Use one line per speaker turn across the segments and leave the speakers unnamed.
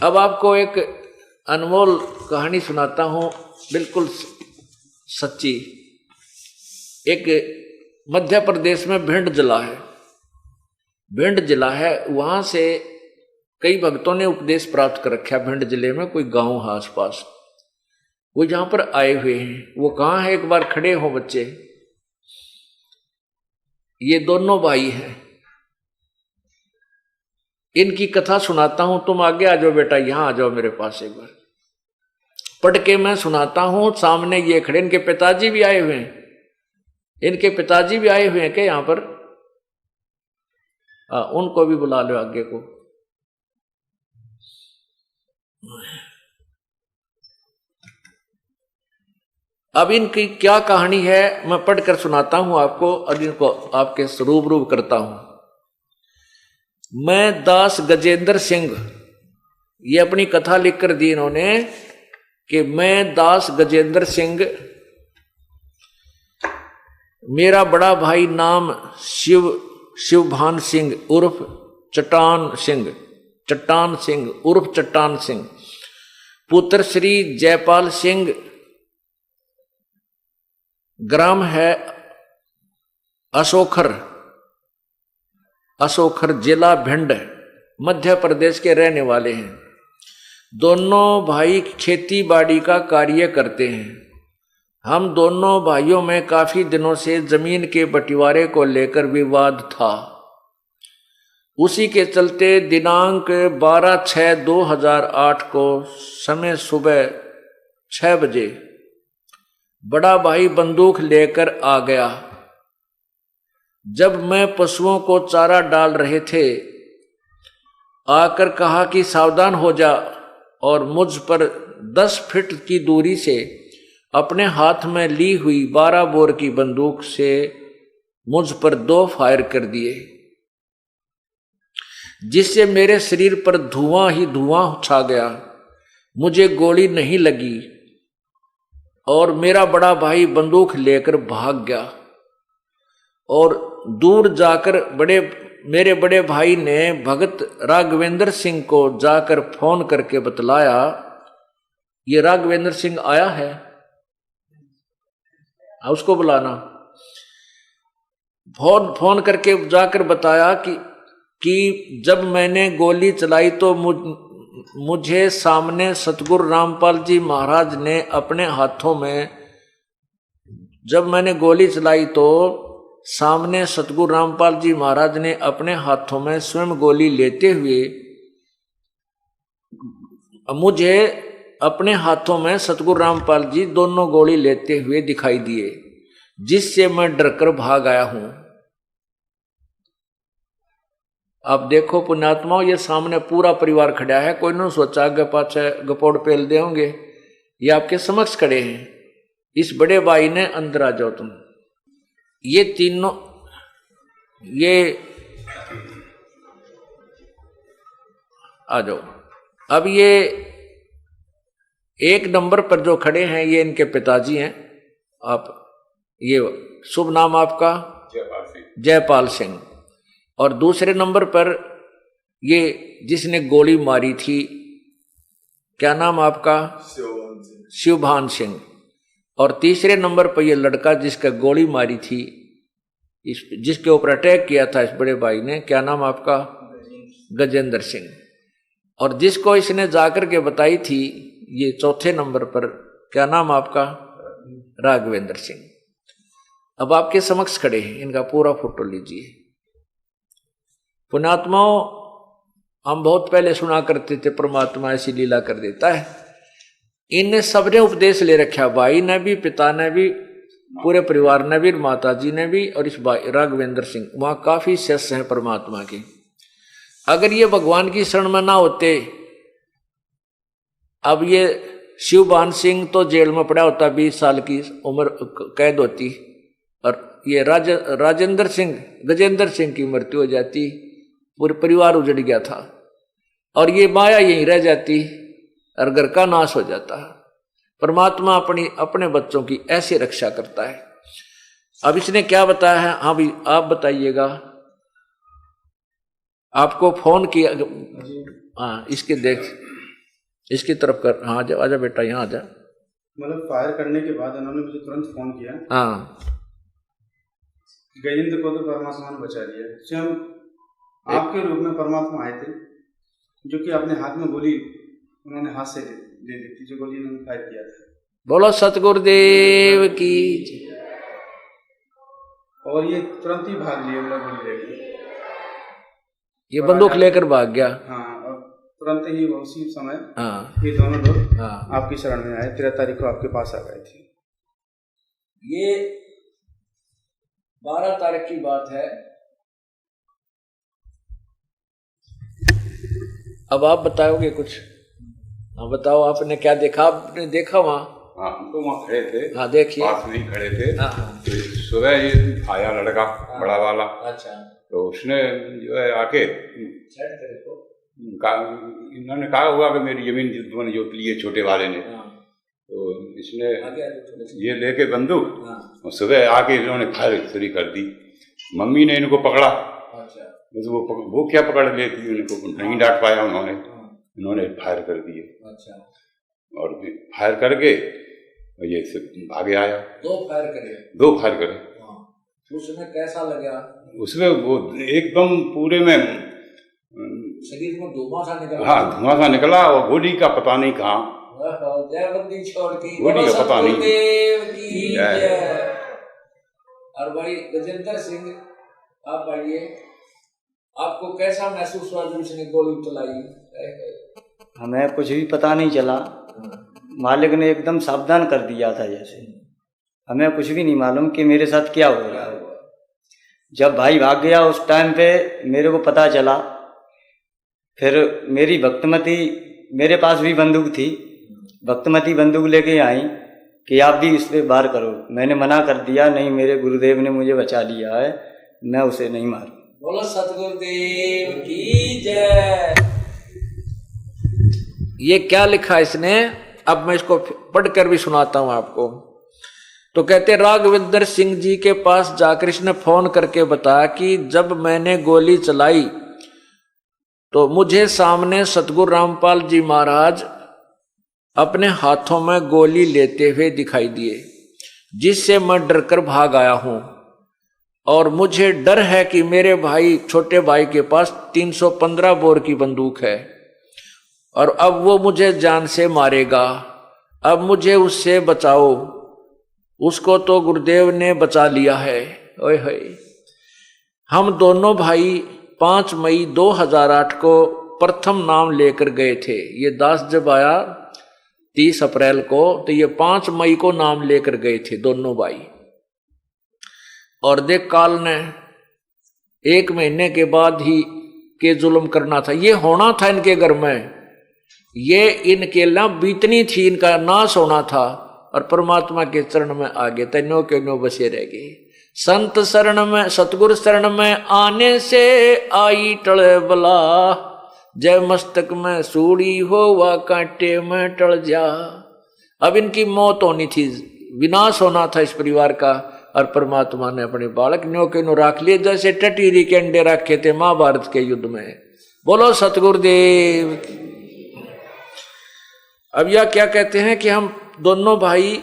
अब आपको एक अनमोल कहानी सुनाता हूं, बिल्कुल सच्ची। एक मध्य प्रदेश में भिंड जिला है, भिंड जिला है, वहां से कई भक्तों ने उपदेश प्राप्त कर रखा। भिंड जिले में कोई गांव है आसपास, वो यहां पर आए हुए हैं। वो कहां है, एक बार खड़े हो बच्चे। ये दोनों भाई हैं, इनकी कथा सुनाता हूं। तुम आगे आ जाओ बेटा, यहां आ जाओ मेरे पास एक बार, पढ़ के मैं सुनाता हूं। सामने ये खड़े, इनके पिताजी भी आए हुए हैं, इनके पिताजी भी आए हुए हैं क्या यहां पर? उनको भी बुला लो आगे को। अब इनकी क्या कहानी है मैं पढ़कर सुनाता हूं आपको, और इनको आपके रूबरू करता हूं। मैं दास गजेंद्र सिंह, ये अपनी कथा लिखकर दी इन्होंने कि मैं दास गजेंद्र सिंह, मेरा बड़ा भाई नाम शिवभान सिंह उर्फ चट्टान सिंह उर्फ चट्टान सिंह, पुत्र श्री जयपाल सिंह, ग्राम है अशोखर जिला भिंड, मध्य प्रदेश के रहने वाले हैं। दोनों भाई खेती बाड़ी का कार्य करते हैं। हम दोनों भाइयों में काफी दिनों से जमीन के बंटवारे को लेकर विवाद था। उसी के चलते दिनांक 12/6/2008 को समय सुबह 6 बजे बड़ा भाई बंदूक लेकर आ गया। जब मैं पशुओं को चारा डाल रहे थे, आकर कहा कि सावधान हो जा, और मुझ पर 10 फीट की दूरी से अपने हाथ में ली हुई 12 बोर की बंदूक से मुझ पर 2 फायर कर दिए, जिससे मेरे शरीर पर धुआं ही धुआं छा गया। मुझे गोली नहीं लगी और मेरा बड़ा भाई बंदूक लेकर भाग गया। और दूर जाकर मेरे बड़े भाई ने भगत राघवेंद्र सिंह को जाकर फोन करके बतलाया। ये राघवेंद्र सिंह आया है, उसको बुलाना। फोन करके जाकर बताया कि जब मैंने गोली चलाई तो मुझे सामने सतगुरु रामपाल जी महाराज ने अपने हाथों में, जब मैंने गोली चलाई तो सामने सतगुरु रामपाल जी महाराज ने अपने हाथों में स्वयं गोली लेते हुए, मुझे अपने हाथों में सतगुरु रामपाल जी दोनों गोली लेते हुए दिखाई दिए, जिससे मैं डरकर भाग आया हूं। अब देखो पुण्यात्माओं, ये सामने पूरा परिवार खड़ा है, कोई न सोचा आगे पाछे गपोड़ पेल दे होंगे। ये आपके समक्ष खड़े हैं। इस बड़े भाई ने अंदर आ जाओ तुम। ये तीनों, ये आ जाओ। अब ये एक नंबर पर जो खड़े हैं ये इनके पिताजी हैं। आप, ये शुभ नाम आपका? जयपाल सिंह। और दूसरे नंबर पर ये जिसने गोली मारी थी, क्या नाम आपका? शिवभान सिंह। और तीसरे नंबर पर ये लड़का जिसका गोली मारी थी, जिसके ऊपर अटैक किया था इस बड़े भाई ने, क्या नाम आपका? गजेंद्र सिंह। और जिसको इसने जाकर के बताई थी, ये चौथे नंबर पर, क्या नाम आपका? राघवेंद्र सिंह। अब आपके समक्ष खड़े हैं, इनका पूरा फोटो लीजिए। पुण्यात्माओं, हम बहुत पहले सुना करते थे परमात्मा ऐसी लीला कर देता है। इन सबने उपदेश ले रखा, भाई ने भी, पिता ने भी, पूरे परिवार ने भी, माता जी ने भी, और इस भाई राघवेंद्र सिंह। वहां काफी शिष्य हैं परमात्मा के। अगर ये भगवान की शरण में ना होते, अब ये शिवभान सिंह तो जेल में पड़ा होता, 20 साल की उम्र कैद होती, और ये गजेंद्र सिंह की मृत्यु हो जाती, पूरे परिवार उजड़ गया था, और ये माया यहीं रह जाती और घर का नाश हो जाता है। परमात्मा अपने बच्चों की ऐसी रक्षा करता है। अब इसने क्या बताया है? हाँ भी आप बताइएगा। आपको फोन किया? हाँ, इसके देख, इसकी तरफ कर। हाँ जा, आजा बेटा यहाँ आ जा।
मतलब फायर करने के बाद उन्होंने मुझे तुरंत फोन किया।
हाँ
गजेंद्र को तो परमात्मा ने बचा लिया। स्वयं आपके रूप में परमात्मा आए थे, जो कि अपने हाथ में गोली उन्होंने हाथ से दे दी थी, जो गोली उन्होंने फायर किया था।
बोलो सतगुरुदेव की।
और ये तुरंत ही भाग लिए, मतलब गोली लेके
ये बंदूक लेकर भाग गया।
हाँ, और तुरंत ही उसी समय
हाँ
ये दोनों लोग
हाँ
आपकी शरण में आए। 13 तारीख को आपके पास आ गए थे।
ये 12 तारीख की बात है। अब आप बताओगे कुछ? हाँ बताओ, आपने क्या देखा? आपने देखा वहाँ?
हाँ, हम तो वहाँ खड़े थे।
हाँ देखिए,
पास में ही खड़े थे।
हाँ
तो सुबह ये आया लड़का, बड़ा वाला।
अच्छा,
तो उसने जो है आके इन्होंने कहा होगा कि मेरी जमीन तुमने जोत ली है, छोटे वाले ने। तो इसने ये लेके बंदूक और सुबह आके इन्होंने फायर शुरू कर दी। मम्मी ने इनको पकड़ा। बस वो क्या पकड़ लेती, उनको नहीं डांट पाया उन्होंने। इन्होंने फायर कर दिए। अच्छा। और फायर करके ये आगे आया।
2 फायर करे?
2 फायर करे।
उसमें कैसा लगा?
उसमें वो एकदम पूरे में
शरीर में धुआं सा निकला।
हाँ, धुआं सा निकला। और गोली का पता नहीं कहाँ,
जयबंदी छोड़ की
गोली का पता नहीं।
और भाई गजेंद्र सिंह, आप आइए, आपको कैसा महसूस हुआ जब उसने गोली चलाई?
हमें कुछ भी पता नहीं चला, मालिक ने एकदम सावधान कर दिया था। जैसे हमें कुछ भी नहीं मालूम कि मेरे साथ क्या हो रहा है। जब भाई भाग गया उस टाइम पे मेरे को पता चला। फिर मेरी भक्तमती, मेरे पास भी बंदूक थी, भक्तमती बंदूक लेके आई कि आप भी इस पे वार करो। मैंने मना कर दिया, नहीं, मेरे गुरुदेव ने मुझे बचा लिया है, मैं उसे नहीं मारूं।
बोलो सतगुरुदेव की जय। ये क्या लिखा इसने? अब मैं इसको पढ़कर भी सुनाता हूं आपको। तो कहते, राघवेंद्र सिंह जी के पास जाकर इसने फोन करके बताया कि जब मैंने गोली चलाई तो मुझे सामने सतगुरु रामपाल जी महाराज अपने हाथों में गोली लेते हुए दिखाई दिए, जिससे मैं डरकर भाग आया हूं। और मुझे डर है कि मेरे भाई, छोटे भाई के पास 315 बोर की बंदूक है और अब वो मुझे जान से मारेगा। अब मुझे उससे बचाओ। उसको तो गुरुदेव ने बचा लिया है। ओए होए। हम दोनों भाई 5 मई 2008 को प्रथम नाम लेकर गए थे। ये दास जब आया 30 अप्रैल को, तो ये 5 मई को नाम लेकर गए थे दोनों भाई। और देख, काल ने 1 महीने के बाद ही के जुल्म करना था। ये होना था इनके घर में, ये इनके ला बीतनी थी, इनका नाश होना था। और परमात्मा के चरण में आगे तन्नो के नो बसे रह गए। संत शरण में, सतगुरु शरण में आने से आई टले बला, जय मस्तक में सूड़ी हो व कांटे में टल जा। अब इनकी मौत होनी थी, विनाश होना था इस परिवार का। और परमात्मा ने अपने बालक न्यो के नो राख लिए, जैसे टटीरी के अंडे रखे थे महाभारत के युद्ध में। बोलो सतगुरुदेव। अब यह क्या कहते हैं कि हम दोनों भाई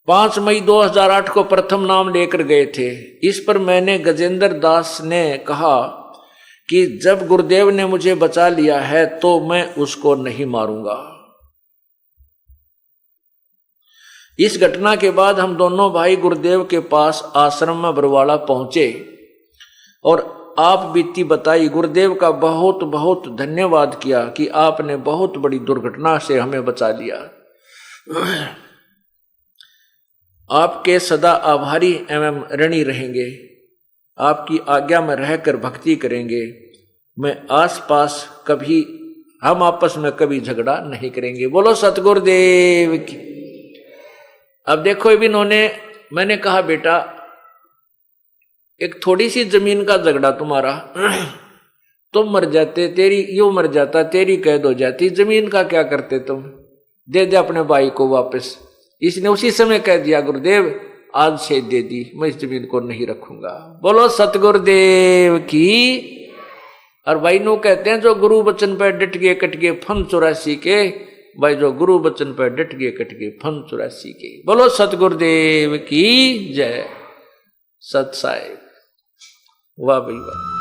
5 मई 2008 को प्रथम नाम लेकर गए थे। इस पर मैंने गजेंद्र दास ने कहा कि जब गुरुदेव ने मुझे बचा लिया है तो मैं उसको नहीं मारूंगा। इस घटना के बाद हम दोनों भाई गुरुदेव के पास आश्रम में बरवाड़ा पहुंचे और आप बीती बताई। गुरुदेव का बहुत बहुत धन्यवाद किया कि आपने बहुत बड़ी दुर्घटना से हमें बचा लिया। आपके सदा आभारी एवं ऋणी रहेंगे। आपकी आज्ञा में रहकर भक्ति करेंगे। मैं आसपास कभी, हम आपस में कभी झगड़ा नहीं करेंगे। बोलो सतगुरुदेव की। अब देखो भी इन्होंने, मैंने कहा बेटा एक थोड़ी सी जमीन का झगड़ा तुम्हारा, तुम मर जाते, तेरी यूं मर जाता, तेरी कैद हो जाती, जमीन का क्या करते तुम? दे दे अपने भाई को वापस। इसने उसी समय कह दिया गुरुदेव आज से दे दी, मैं इस जमीन को नहीं रखूंगा। बोलो सतगुरुदेव की। और भाई नो कहते हैं जो गुरु वचन पर डट गए कट गए फन 84 के, भाई जो गुरु वचन पर डट गए कट गए फन 84 के। बोलो सतगुरुदेव की जय। सत साहिब वाह भाई वाह।